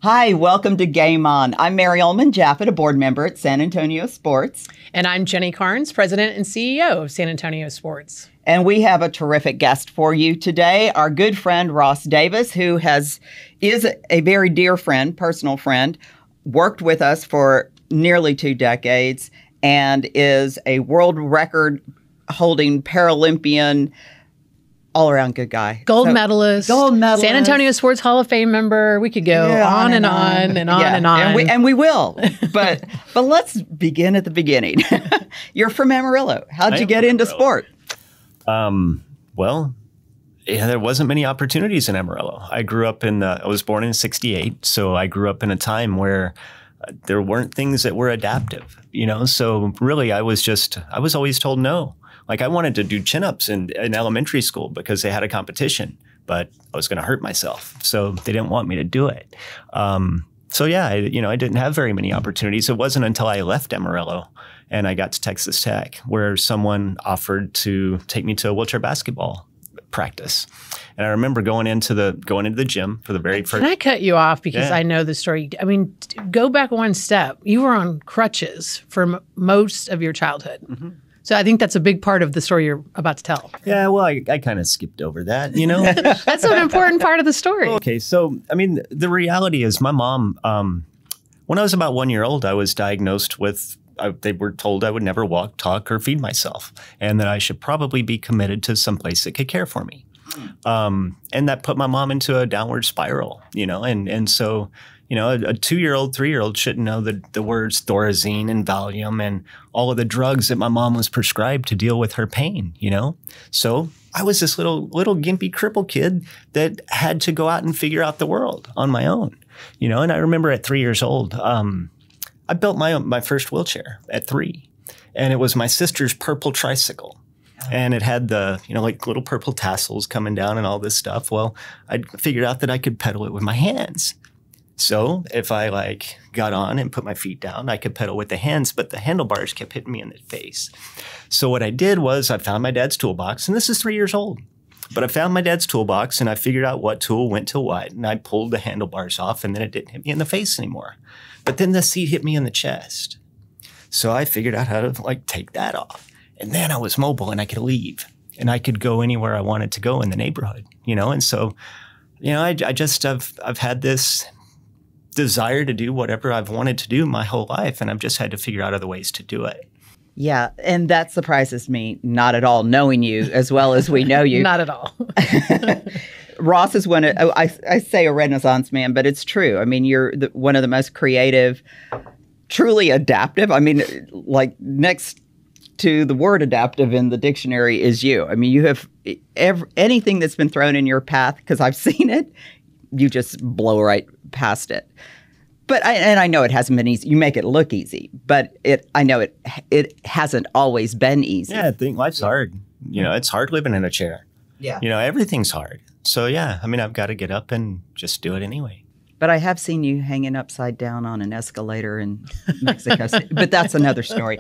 Hi, welcome to Game On. I'm Mary Ullmann, Japhet, a board member at San Antonio Sports. And I'm Jenny Carnes, President and CEO of San Antonio Sports. And we have a terrific guest for you today, our good friend Ross Davis, who is a very dear friend, personal friend, worked with us for nearly 2 decades, and is a world record holding Paralympian, all-around good guy. Gold medalist. San Antonio Sports Hall of Fame member. We could go on and on and on and on. And we will. But let's begin at the beginning. You're from Amarillo. How'd you get into sport? Well, there wasn't many opportunities in Amarillo. I grew up I was born in '68, so I grew up in a time where there weren't things that were adaptive, So really, I was always told no. Like I wanted to do chin-ups in elementary school because they had a competition, but I was going to hurt myself. So they didn't want me to do it. So yeah, I didn't have very many opportunities. It wasn't until I left Amarillo and I got to Texas Tech where someone offered to take me to a wheelchair basketball practice. And I remember going into the gym for the very first. Can I cut you off because I know the story? I mean, go back one step. You were on crutches for most of your childhood. Mm-hmm. So I think that's a big part of the story you're about to tell. Yeah, well, I kind of skipped over that, That's an important part of the story. Okay, so, I mean, the reality is my mom, when I was about 1 year old, I was diagnosed with, they were told I would never walk, talk, or feed myself, and that I should probably be committed to some place that could care for me. And that put my mom into a downward spiral, and so, a 2-year-old, 3-year-old shouldn't know the words Thorazine and Valium and all of the drugs that my mom was prescribed to deal with her pain, So I was this little gimpy cripple kid that had to go out and figure out the world on my own, And I remember at 3 years old, I built my first wheelchair at 3, and it was my sister's purple tricycle. And it had the, like little purple tassels coming down and all this stuff. Well, I figured out that I could pedal it with my hands. So if I got on and put my feet down, I could pedal with the hands, but the handlebars kept hitting me in the face. So what I did was I found my dad's toolbox, and this is 3 years old. But I found my dad's toolbox and I figured out what tool went to what, and I pulled the handlebars off, and then it didn't hit me in the face anymore. But then the seat hit me in the chest. So I figured out how to take that off. And then I was mobile and I could leave and I could go anywhere I wanted to go in the neighborhood, And so, I've had this desire to do whatever I've wanted to do my whole life. And I've just had to figure out other ways to do it. Yeah. And that surprises me not at all, knowing you as well as we know you. Not at all. Ross is I say a Renaissance man, but it's true. I mean, you're one of the most creative, truly adaptive. I mean, next to the word adaptive in the dictionary is you. I mean, you have anything that's been thrown in your path, because I've seen it, you just blow right past it. But I know it hasn't been easy. You make it look easy, but I know it hasn't always been easy. Yeah, I think life's hard. It's hard living in a chair. Yeah. Everything's hard. So yeah, I mean, I've got to get up and just do it anyway. But I have seen you hanging upside down on an escalator in Mexico City. But that's another story.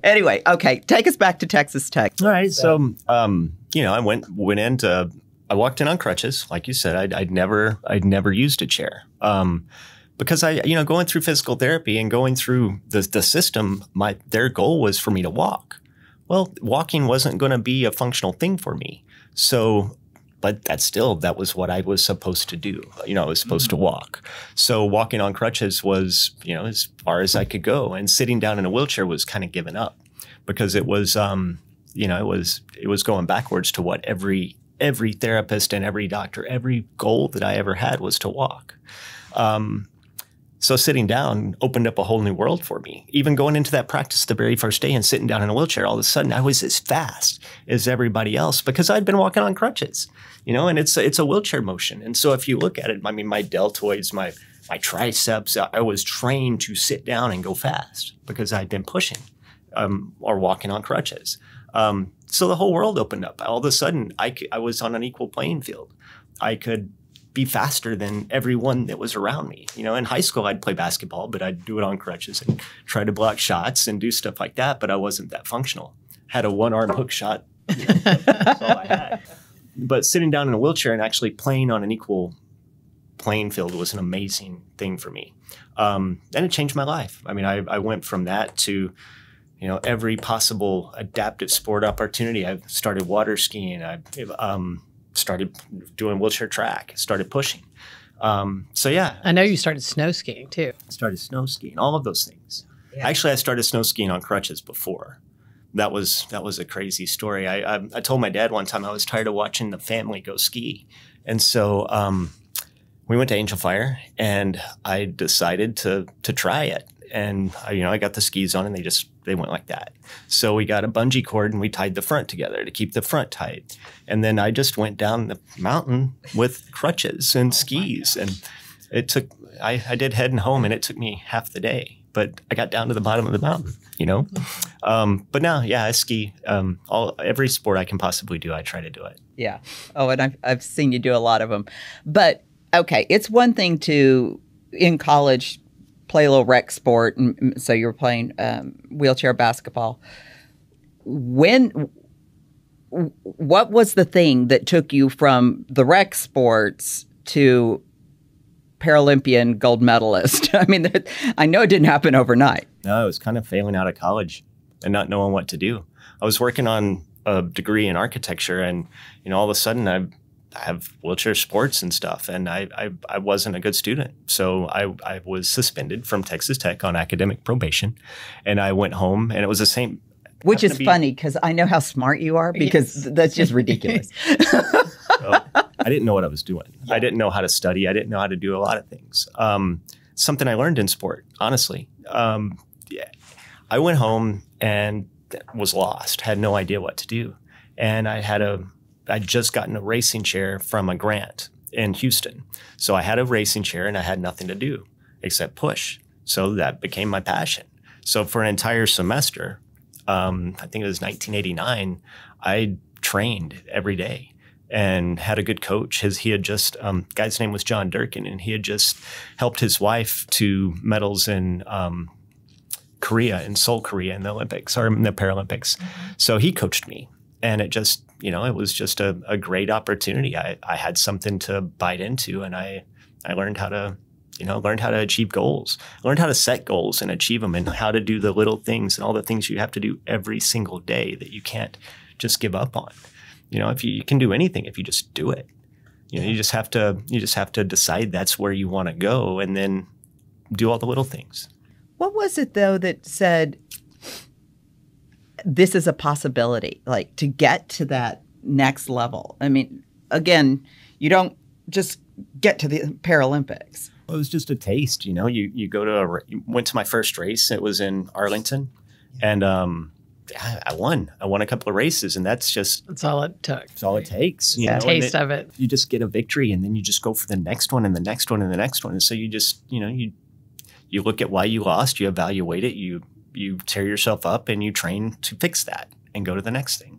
Anyway, okay, take us back to Texas Tech. All right, so I I walked in on crutches, like you said. I'd never used a chair because going through physical therapy and going through the system, their goal was for me to walk. Well, walking wasn't going to be a functional thing for me, so. But that was what I was supposed to do. I was supposed to walk. So walking on crutches was, as far as I could go. And sitting down in a wheelchair was kind of given up because it was, it was going backwards to what every therapist and every doctor, every goal that I ever had was to walk. So sitting down opened up a whole new world for me. Even going into that practice the very first day and sitting down in a wheelchair, all of a sudden I was as fast as everybody else because I'd been walking on crutches, and it's a wheelchair motion. And so if you look at it, I mean, my deltoids, my triceps, I was trained to sit down and go fast because I'd been pushing or walking on crutches. So the whole world opened up. All of a sudden, I was on an equal playing field. I could be faster than everyone that was around me. In high school, I'd play basketball, but I'd do it on crutches and try to block shots and do stuff like that. But I wasn't that functional. Had a one-arm hook shot. That's all I had. but sitting down in a wheelchair and actually playing on an equal playing field was an amazing thing for me. And it changed my life. I mean, I went from that to, every possible adaptive sport opportunity. I started water skiing. I started doing wheelchair track, started pushing. So yeah. I know you started snow skiing too. Started snow skiing, all of those things. Yeah. Actually, I started snow skiing on crutches before. That was a crazy story. I told my dad one time I was tired of watching the family go ski. And so we went to Angel Fire, and I decided to try it. And I got the skis on, and they went like that. So we got a bungee cord, and we tied the front together to keep the front tight. And then I just went down the mountain with crutches and skis. And it took I did head and home, and it took me half the day. But I got down to the bottom of the mountain, But now, yeah, I ski. Every sport I can possibly do, I try to do it. Yeah. Oh, and I've seen you do a lot of them. But okay, it's one thing to in college play a little rec sport, and so you were playing wheelchair basketball. What was the thing that took you from the rec sports to Paralympian gold medalist? I mean, I know it didn't happen overnight. No, I was kind of failing out of college and not knowing what to do. I was working on a degree in architecture, and all of a sudden I have wheelchair sports and stuff, and I wasn't a good student. So I was suspended from Texas Tech on academic probation, and I went home, and it was the same. Which is funny because I know how smart you are, because that's just ridiculous. So, I didn't know what I was doing. Yeah. I didn't know how to study. I didn't know how to do a lot of things. Something I learned in sport, honestly. I went home and was lost, had no idea what to do. And I'd just gotten a racing chair from a grant in Houston. So I had a racing chair, and I had nothing to do except push. So that became my passion. So for an entire semester, I think it was 1989, I trained every day and had a good coach. He had just, guy's name was John Durkin, and he had just helped his wife to medals in Korea, in Seoul, Korea, in the Olympics, or in the Paralympics. Mm-hmm. So he coached me, and it just, it was just a great opportunity. I had something to bite into, and I learned how to, learned how to achieve goals, learned how to set goals and achieve them, and how to do the little things and all the things you have to do every single day that you can't just give up on. If you can do anything if you just do it. You just have to decide that's where you want to go, and then do all the little things. What was it though that said this is a possibility, like to get to that next level? I mean, again, you don't just get to the Paralympics. Well, it was just a taste, you went to my first race. It was in Arlington, and I won. I won a couple of races, and that's all it took. It's all it takes. A taste of it. You just get a victory, and then you just go for the next one, and the next one, and the next one. And so you just, you look at why you lost, you evaluate it, you tear yourself up, and you train to fix that and go to the next thing.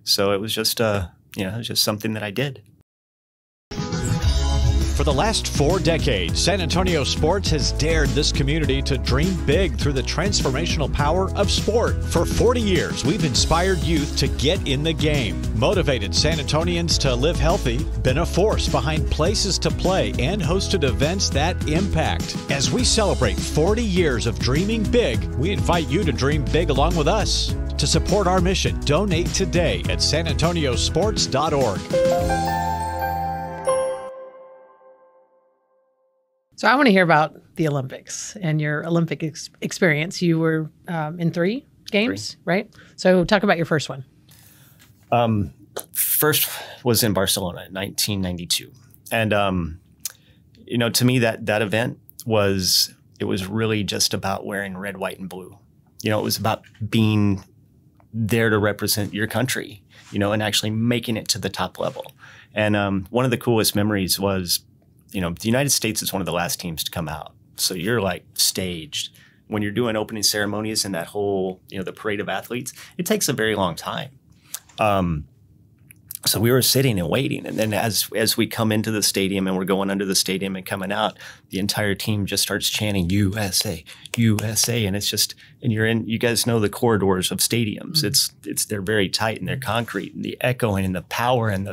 So it was just, it was just something that I did. For the last 4 decades, San Antonio sports has dared this community to dream big through the transformational power of sport. For 40 years, we've inspired youth to get in the game, motivated San Antonians to live healthy, been a force behind places to play, and hosted events that impact. As we celebrate 40 years of dreaming big, we invite you to dream big along with us. To support our mission, donate today at sanantoniosports.org. So I want to hear about the Olympics and your Olympic experience. You were in 3 games, right? So talk about your first one. First was in Barcelona in 1992. And, to me, that event was really just about wearing red, white, and blue. It was about being there to represent your country, and actually making it to the top level. And one of the coolest memories was, the United States is one of the last teams to come out. So you're like staged. When you're doing opening ceremonies and that whole, the parade of athletes, it takes a very long time. So we were sitting and waiting, and then as we come into the stadium and we're going under the stadium and coming out, the entire team just starts chanting USA, USA, and it's just, and you guys know the corridors of stadiums. They're very tight and they're concrete, and the echoing and the power and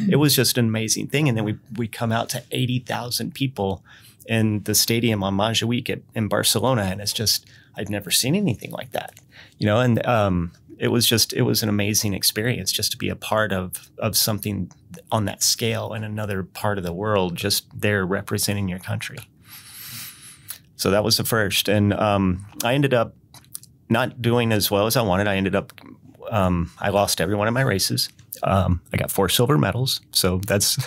it was just an amazing thing. And then we come out to 80,000 people in the stadium on Montjuic in Barcelona, and it's just, I'd never seen anything like that, and it was an amazing experience just to be a part of something on that scale in another part of the world, just there representing your country. So that was the first. And I ended up not doing as well as I wanted. I ended up, I lost every one of my races. I got 4 silver medals. So that's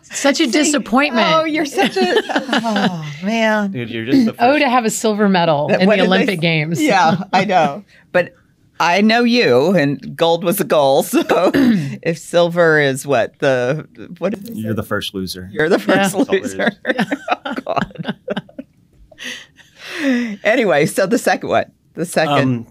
such a disappointment. Oh, you're such a, oh, man. Dude, you're just the first. Oh, to have a silver medal in the Olympic Games. Yeah, I know. But I know you, and gold was a goal. So if silver is what is you're the first loser. You're the first loser. Oh, God. Anyway, so the second one. The second.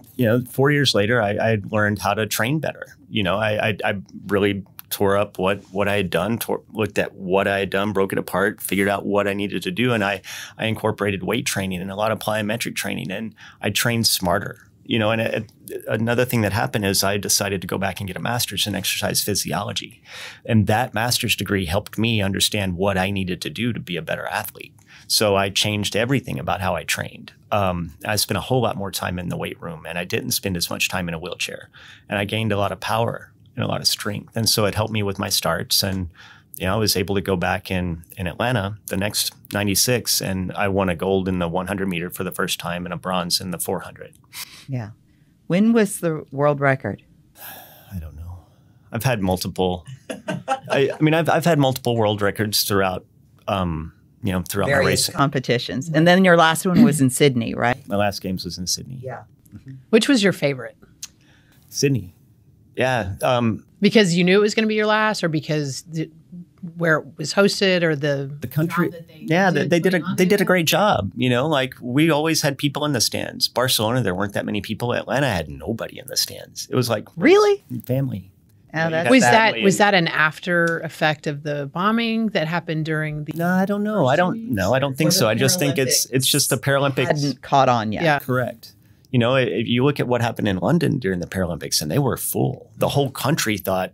4 years later, I learned how to train better. I really tore up what I had done, looked at what I had done, broke it apart, figured out what I needed to do. And I incorporated weight training and a lot of plyometric training, and I trained smarter. And another thing that happened is I decided to go back and get a master's in exercise physiology. And that master's degree helped me understand what I needed to do to be a better athlete. So I changed everything about how I trained. I spent a whole lot more time in the weight room, and I didn't spend as much time in a wheelchair. And I gained a lot of power and a lot of strength. And so it helped me with my starts. And I was able to go back in Atlanta the next 96, and I won a gold in the 100 meter for the first time and a bronze in the 400. Yeah. When was the world record? I don't know. I've had multiple. I've had multiple world records throughout. Throughout various my racing competitions, and then your last one was in Sydney, right? My last games was in Sydney. Yeah. Which was your favorite? Sydney. Yeah. Because you knew it was going to be your last, or because where it was hosted, or the country? They did a great job. Like we always had people in the stands. Barcelona, there weren't that many people. Atlanta had nobody in the stands. It was like really family. Oh, was that an after effect of the bombing that happened during the? No, I don't know. I don't think so. I just think it's just the Paralympics hadn't caught on yet. Yeah, correct. If you look at what happened in London during the Paralympics, and they were full. The whole country thought,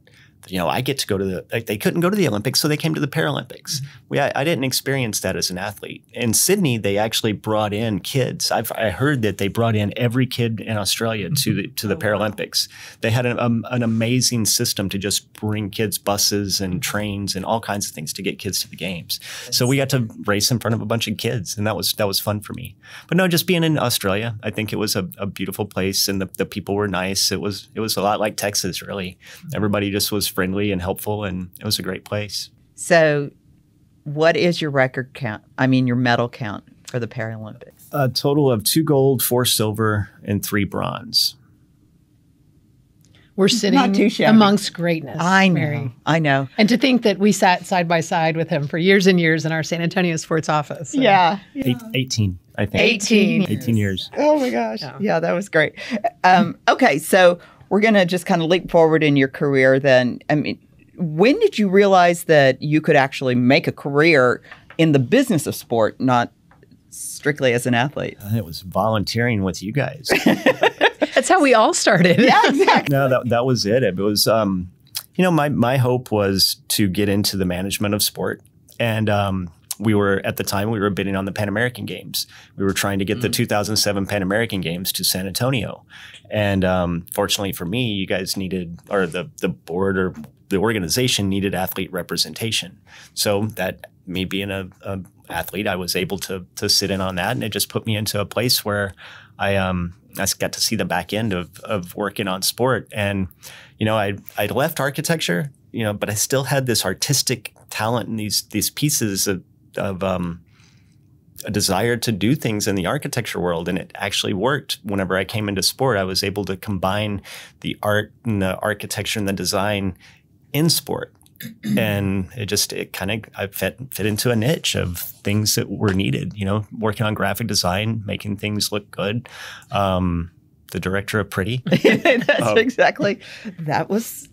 I get to go to they couldn't go to the Olympics, so they came to the Paralympics. I didn't experience that as an athlete. In Sydney, they actually brought in kids. I heard that they brought in every kid in Australia to the Paralympics. They had an amazing system to just bring kids, buses and trains and all kinds of things to get kids to the games. So we got to race in front of a bunch of kids, and that was fun for me. But no, just being in Australia, I think it was a beautiful place, and the people were nice. It was a lot like Texas, really. Everybody just was friendly and helpful, and it was a great place. So what is your record count? Your medal count for the Paralympics? A total of 2 gold, 4 silver, and 3 bronze. We're sitting amongst greatness. I know. And to think that we sat side by side with him for years and years in our San Antonio sports office. So. Yeah. 18, I think. 18 years. Oh my gosh. Yeah, that was great. Okay, so we're going to just kind of leap forward in your career then. When did you realize that you could actually make a career in the business of sport, not strictly as an athlete? It was volunteering with you guys. That's how we all started. Yeah, exactly. No, that was it. It was, my hope was to get into the management of sport. And at the time, we were bidding on the Pan American Games. We were trying to get the 2007 Pan American Games to San Antonio. And fortunately for me, you guys needed, or the board or the organization needed athlete representation. So that me being a athlete, I was able to sit in on that. And it just put me into a place where I got to see the back end of working on sport. And, I left architecture, but I still had this artistic talent and these pieces of a desire to do things in the architecture world. And it actually worked. Whenever I came into sport, I was able to combine the art and the architecture and the design in sport. And I fit into a niche of things that were needed, working on graphic design, making things look good. the director of Pretty. That's exactly. That was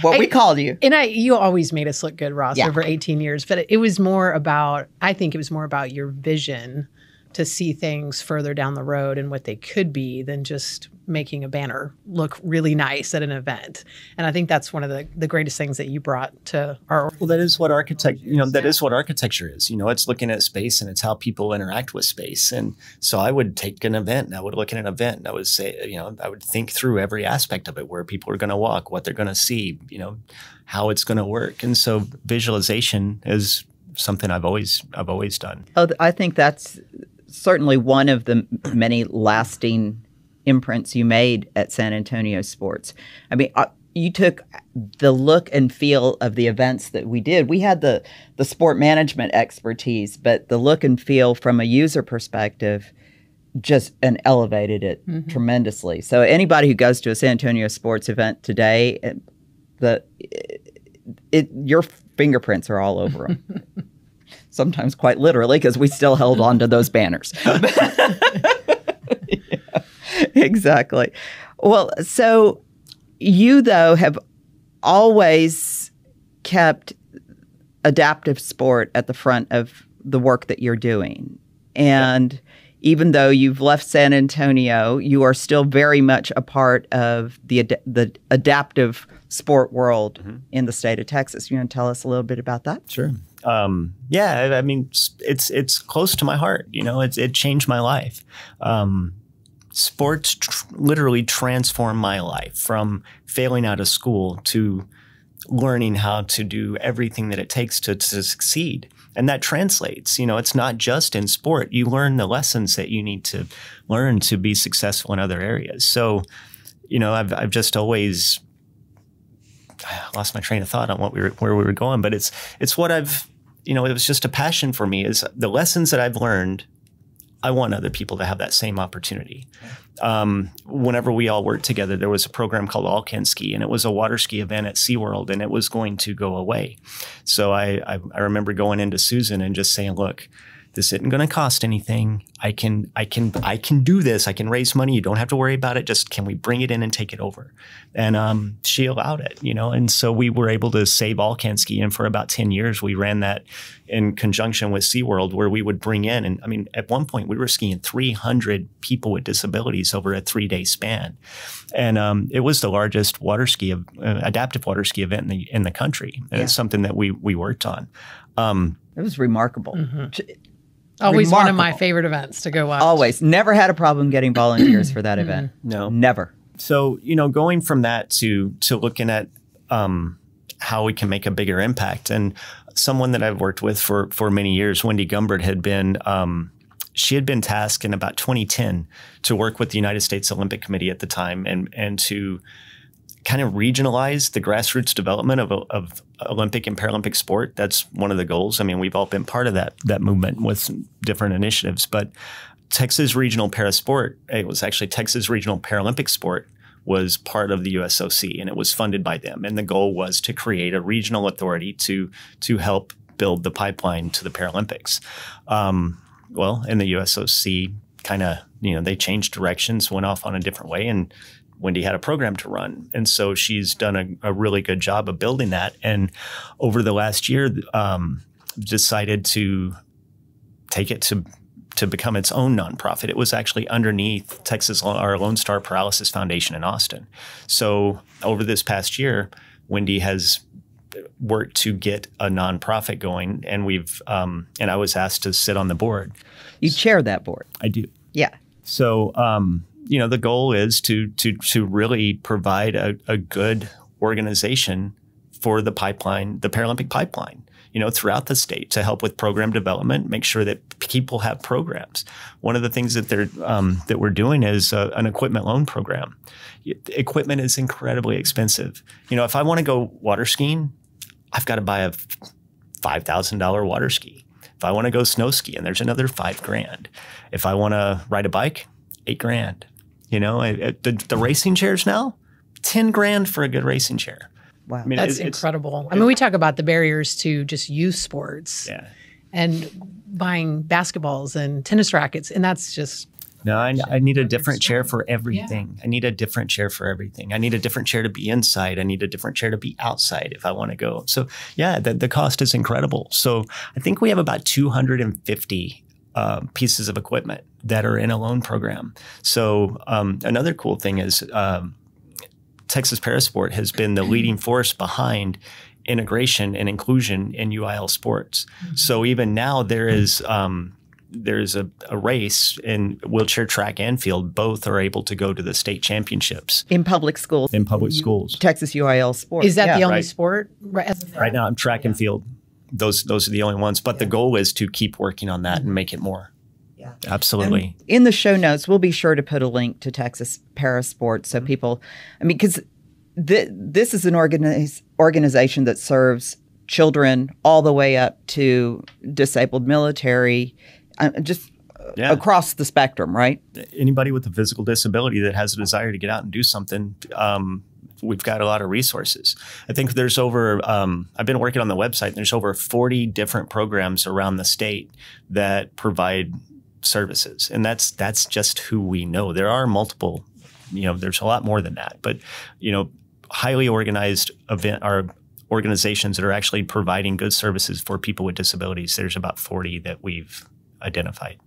what we called you. And you always made us look good, Ross, Yeah. over 18 years. But it was more about, I think it was more about your vision to see things further down the road and what they could be than just making a banner look really nice at an event. And I think that's one of the greatest things that you brought to our. Well, that is what that is what architecture is. It's looking at space and it's how people interact with space. And so I would take an event and I would look at an event and I would say, I would think through every aspect of it, where people are going to walk, what they're going to see, how it's going to work. And so visualization is something I've always done. Oh, I think that's certainly one of the many lasting imprints you made at San Antonio Sports. I mean, you took the look and feel of the events that we did. We had the sport management expertise, but the look and feel from a user perspective and elevated it tremendously. So anybody who goes to a San Antonio Sports event today, your fingerprints are all over them. Sometimes quite literally, because we still held on to those banners. Yeah, exactly. Well, so you, though, have always kept adaptive sport at the front of the work that you're doing. And even though you've left San Antonio, you are still very much a part of the adaptive sport world in the state of Texas. You want to tell us a little bit about that? Sure. I mean, it's close to my heart. It changed my life. Sports literally transformed my life from failing out of school to learning how to do everything that it takes to succeed. And that translates. It's not just in sport. You learn the lessons that you need to learn to be successful in other areas. So, I've just always lost my train of thought on where we were going, but it's what I've, it was just a passion for me, is the lessons that I've learned. I want other people to have that same opportunity. Whenever we all worked together, there was a program called All-Can Ski, and it was a water ski event at SeaWorld, and it was going to go away. So I remember going into Susan and just saying, look, this isn't going to cost anything. I can do this. I can raise money. You don't have to worry about it. Just can we bring it in and take it over? And she allowed it, and so we were able to save All-Can Ski. And for about 10 years, we ran that in conjunction with SeaWorld, where we would bring in, and I mean, at one point we were skiing 300 people with disabilities over a 3-day span. And it was the largest adaptive water ski event in the country. And it's something that we worked on. It was remarkable. Always one of my favorite events to go watch. Always. Never had a problem getting volunteers for that event. No. Never. So, going from that to looking at how we can make a bigger impact. And someone that I've worked with for many years, Wendy Gumbert, she had been tasked in about 2010 to work with the United States Olympic Committee at the time and to kind of regionalize the grassroots development of Olympic and Paralympic sport. That's one of the goals. I mean, we've all been part of that movement with different initiatives, but Texas Regional Parasport, it was actually Texas Regional Paralympic Sport, was part of the USOC, and it was funded by them. And the goal was to create a regional authority to help build the pipeline to the Paralympics. And the USOC kind of, they changed directions, went off on a different way, and Wendy had a program to run. And so she's done a really good job of building that. And over the last year, decided to take it to become its own nonprofit. It was actually underneath our Lone Star Paralysis Foundation in Austin. So over this past year, Wendy has worked to get a nonprofit going, and and I was asked to sit on the board. You chair that board. I do. Yeah. So, the goal is to really provide a good organization for the pipeline, the Paralympic pipeline, throughout the state, to help with program development, make sure that people have programs. One of the things that we're doing is an equipment loan program. Equipment is incredibly expensive. If I want to go water skiing, I've got to buy a $5,000 water ski. If I want to go snow skiing, there's another $5,000. If I want to ride a bike, $8,000. The racing chairs now, $10,000 for a good racing chair. Wow. I mean, that's incredible. I mean, we talk about the barriers to just youth sports and buying basketballs and tennis rackets, and that's just No, I need a different chair for everything. Yeah. I need a different chair for everything. I need a different chair to be inside. I need a different chair to be outside if I want to go. So yeah, the cost is incredible. So I think we have about 250 pieces of equipment that are in a loan program. So another cool thing is Texas Parasport has been the leading force behind integration and inclusion in UIL sports. Mm-hmm. So even now there's a race in wheelchair track and field. Both are able to go to the state championships. In public schools. In public schools. Texas UIL sports. Is that the only sport? Right now I'm track and field. Those are the only ones. But the goal is to keep working on that and make it more. Yeah. Absolutely. And in the show notes, we'll be sure to put a link to Texas Parasport so people, because this is an organization that serves children all the way up to disabled military, across the spectrum, right? Anybody with a physical disability that has a desire to get out and do something, we've got a lot of resources. I think there's over, I've been working on the website, and there's over 40 different programs around the state that provide services. And that's just who we know. There are multiple, there's a lot more than that, but, highly organized organizations that are actually providing good services for people with disabilities. There's about 40 that we've identified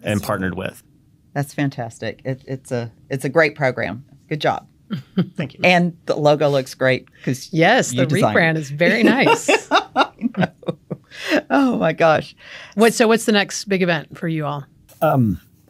and partnered with. That's fantastic. It's a great program. Good job. Thank you. And the logo looks great because the rebrand is very nice. I know. Oh my gosh. What's the next big event for you all?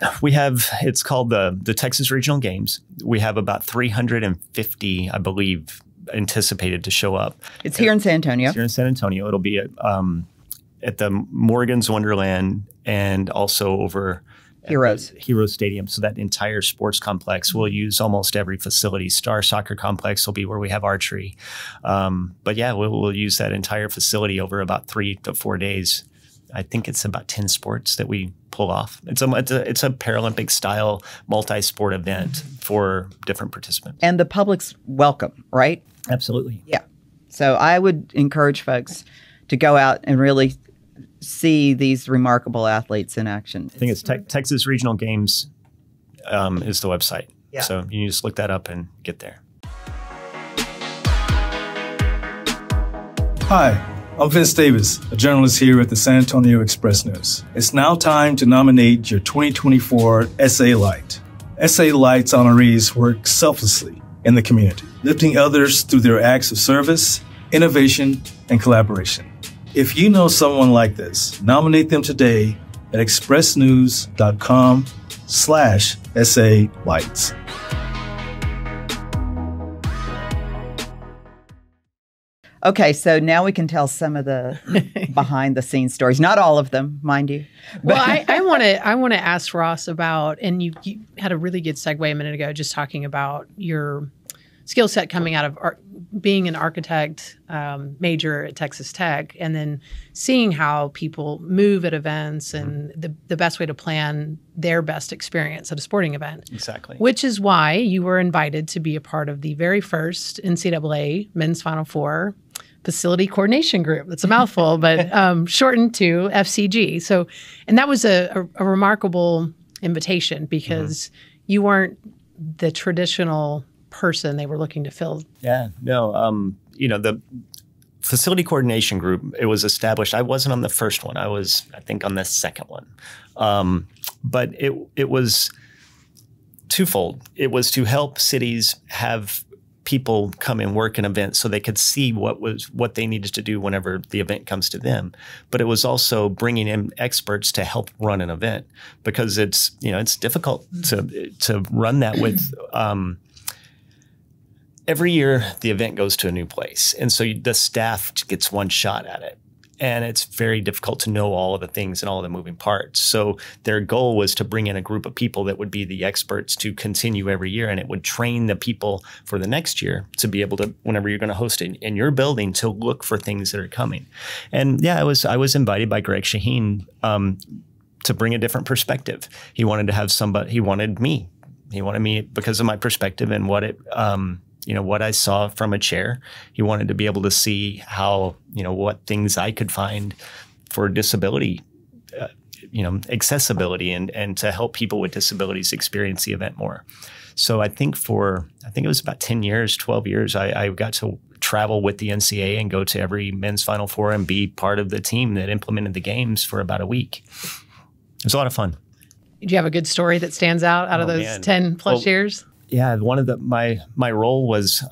It's called the Texas Regional Games. We have about 350, I believe, anticipated to show up. It's here in San Antonio. It's here in San Antonio. It'll be at the Morgan's Wonderland and also over Heroes Stadium. So that entire sports complex will use almost every facility. Star Soccer Complex will be where we have archery. But yeah, we'll use that entire facility over about 3 to 4 days. I think it's about 10 sports that we pull off. It's a Paralympic style multi-sport event for different participants. And the public's welcome, right? Absolutely. Yeah. So I would encourage folks to go out and really see these remarkable athletes in action. I think it's Texas Regional Games is the website. Yeah. So you just look that up and get there. Hi. I'm Vince Davis, a journalist here at the San Antonio Express News. It's now time to nominate your 2024 SA Light. SA Light's honorees work selflessly in the community, lifting others through their acts of service, innovation, and collaboration. If you know someone like this, nominate them today at expressnews.com/SA Lights. Okay, so now we can tell some of the behind-the-scenes stories. Not all of them, mind you. Well, I want to ask Ross about, and you had a really good segue a minute ago, just talking about your skill set coming out of being an architect major at Texas Tech, and then seeing how people move at events and the best way to plan their best experience at a sporting event. Exactly. Which is why you were invited to be a part of the very first NCAA Men's Final Four Facility Coordination Group. That's a mouthful, but shortened to FCG. So, and that was a remarkable invitation because you weren't the traditional person they were looking to fill. Yeah, no, the Facility Coordination Group, it was established. I wasn't on the first one. I was, I think, on the second one. But it was twofold. It was to help cities have people come and work an event so they could see what they needed to do whenever the event comes to them. But it was also bringing in experts to help run an event, because it's difficult to run that with every year the event goes to a new place. And so the staff gets one shot at it. And it's very difficult to know all of the things and all of the moving parts. So their goal was to bring in a group of people that would be the experts to continue every year. And it would train the people for the next year to be able to, whenever you're going to host it in your building, to look for things that are coming. And yeah, I was invited by Greg Shaheen to bring a different perspective. He wanted to have somebody, he wanted me because of my perspective and what what I saw from a chair. He wanted to be able to see how, what things I could find for disability accessibility and to help people with disabilities experience the event more. So I think it was about 10 years, 12 years, I got to travel with the NCAA and go to every men's Final Four and be part of the team that implemented the games for about a week. It was a lot of fun. Do you have a good story that stands out of those 10 plus years? Yeah, one of my role was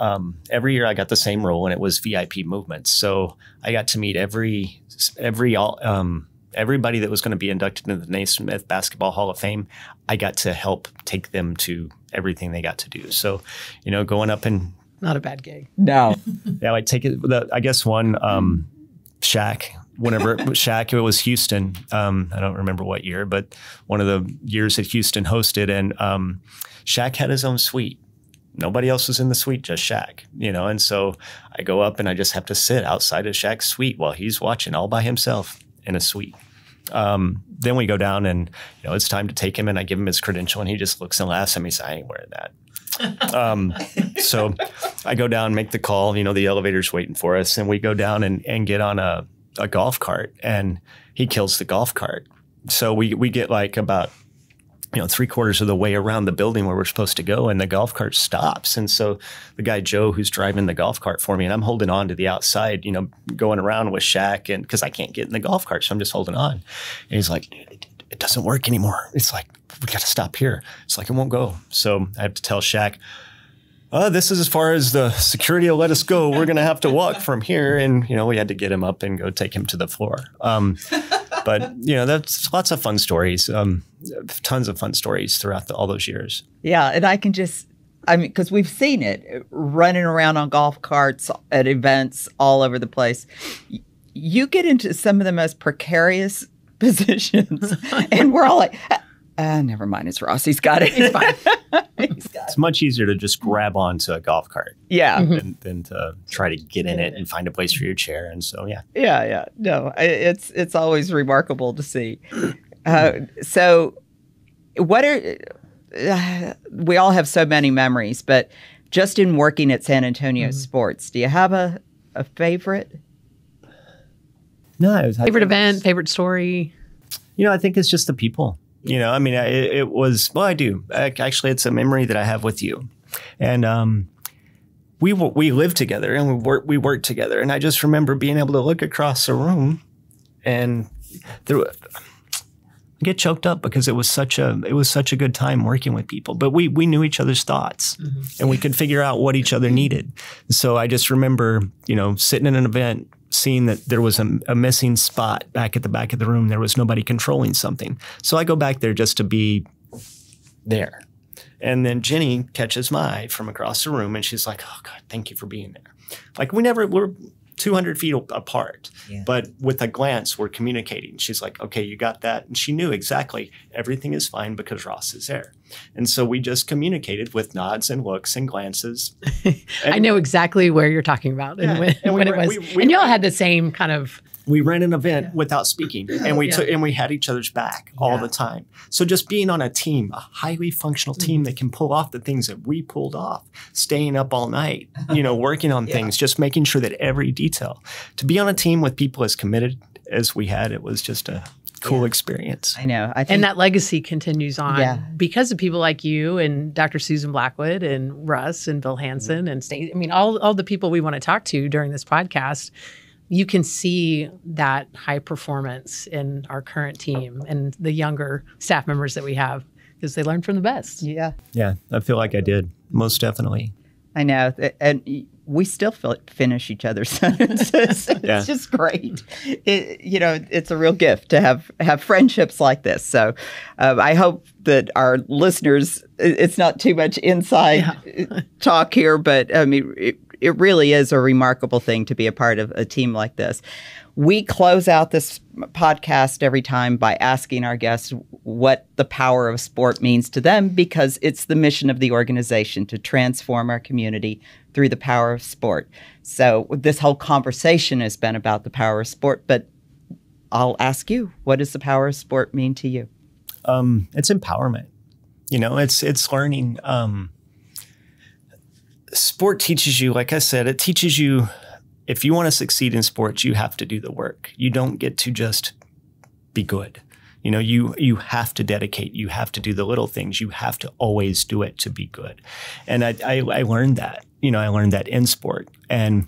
every year I got the same role, and it was VIP movements. So I got to meet everybody that was going to be inducted into the Naismith Basketball Hall of Fame. I got to help take them to everything they got to do. So, going up and not a bad gig. No. Yeah, I take it. I guess one Shaq. Whenever Shaq, it was Houston. I don't remember what year, but one of the years that Houston hosted, and Shaq had his own suite. Nobody else was in the suite, just Shaq, And so I go up and I just have to sit outside of Shaq's suite while he's watching all by himself in a suite. Then we go down and, it's time to take him, and I give him his credential, and he just looks and laughs at me. He says, "I ain't wearing that." So I go down, make the call, the elevator's waiting for us, and we go down and get on a golf cart, and he kills the golf cart. So we get like about, 3/4 of the way around the building where we're supposed to go, and the golf cart stops. And so the guy, Joe, who's driving the golf cart for me, and I'm holding on to the outside, going around with Shaq, and because I can't get in the golf cart, so I'm just holding on. And he's like, "It doesn't work anymore." It's like, "We got to stop here." It's like, "It won't go." So I have to tell Shaq, "This is as far as the security will let us go. We're going to have to walk from here." And, we had to get him up and go take him to the floor. But, that's lots of fun stories, tons of fun stories throughout all those years. Yeah. And because we've seen it running around on golf carts at events all over the place. You get into some of the most precarious positions and we're all like, never mind, it's Ross. He's got it. He's fine. It's much easier to just grab onto a golf cart. Yeah. Than to try to get in it and find a place for your chair. And so, yeah. Yeah. No, it's always remarkable to see. So what we all have so many memories, but just in working at San Antonio Sports, do you have a favorite? No. Favorite event, favorite story? I think it's just the people. It was, well, I do. Actually, it's a memory that I have with you. And we lived together and we worked together. And I just remember being able to look across the room and I get choked up because it was such a good time working with people. But we knew each other's thoughts and we could figure out what each other needed. So I just remember, sitting in an event, seeing that there was a missing spot back at the back of the room. There was nobody controlling something. So I go back there just to be there. And then Jenny catches my eye from across the room and she's like, "Oh God, thank you for being there." Like we're 200 feet apart, but with a glance, we're communicating. She's like, "Okay, you got that." And she knew exactly everything is fine because Ross is there. And so we just communicated with nods and looks and glances. And I know exactly where you're talking about and when it was. And y'all had the same kind of. We ran an event without speaking, and we had each other's back all the time. So just being on a team, a highly functional team that can pull off the things that we pulled off, staying up all night, working on things, just making sure that every detail. To be on a team with people as committed as we had, it was just a cool experience. I know. And that legacy continues on because of people like you and Dr. Susan Blackwood and Russ and Bill Hansen and Stacey. I mean, all the people we want to talk to during this podcast. You can see that high performance in our current team and the younger staff members that we have because they learn from the best. Yeah. Yeah, I feel like I did. Most definitely. I know. And we still finish each other's sentences. It's just great. It's a real gift to have friendships like this. So I hope that our listeners, it's not too much inside talk here, but I mean, it really is a remarkable thing to be a part of a team like this. We close out this podcast every time by asking our guests what the power of sport means to them, because it's the mission of the organization to transform our community through the power of sport. So this whole conversation has been about the power of sport, but I'll ask you, what does the power of sport mean to you? It's empowerment. It's learning. Sport teaches you, like I said, it teaches you if you want to succeed in sports, you have to do the work. You don't get to just be good. You know, you have to dedicate. You have to do the little things. You have to always do it to be good. And I learned that. You know, I learned that in sport. And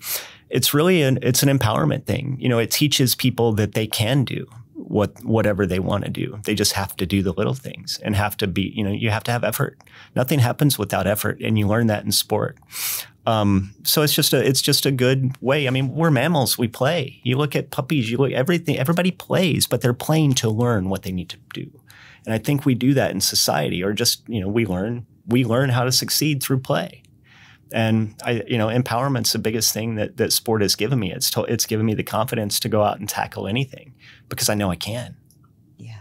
it's really it's an empowerment thing. You know, it teaches people that they can do whatever they want to do. They just have to do the little things and have to be, you know, you have to have effort. Nothing happens without effort. And you learn that in sport. So it's just a good way. I mean, we're mammals. We play. You look at puppies, you look at everything. Everybody plays, but they're playing to learn what they need to do. And I think we do that in society, or just, you know, we learn how to succeed through play. And you know, empowerment's the biggest thing that sport has given me. It's given me the confidence to go out and tackle anything because I know I can. Yeah.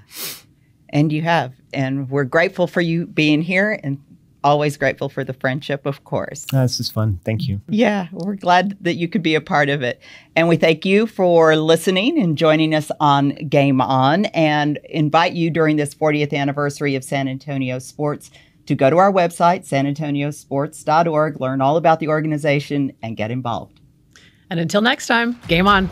And you have. And we're grateful for you being here, and always grateful for the friendship, of course. This is fun. Thank you. Yeah, we're glad that you could be a part of it. And we thank you for listening and joining us on Game On, and invite you during this 40th anniversary of San Antonio Sports to go to our website, sanantoniosports.org, learn all about the organization, and get involved. And until next time, Game On.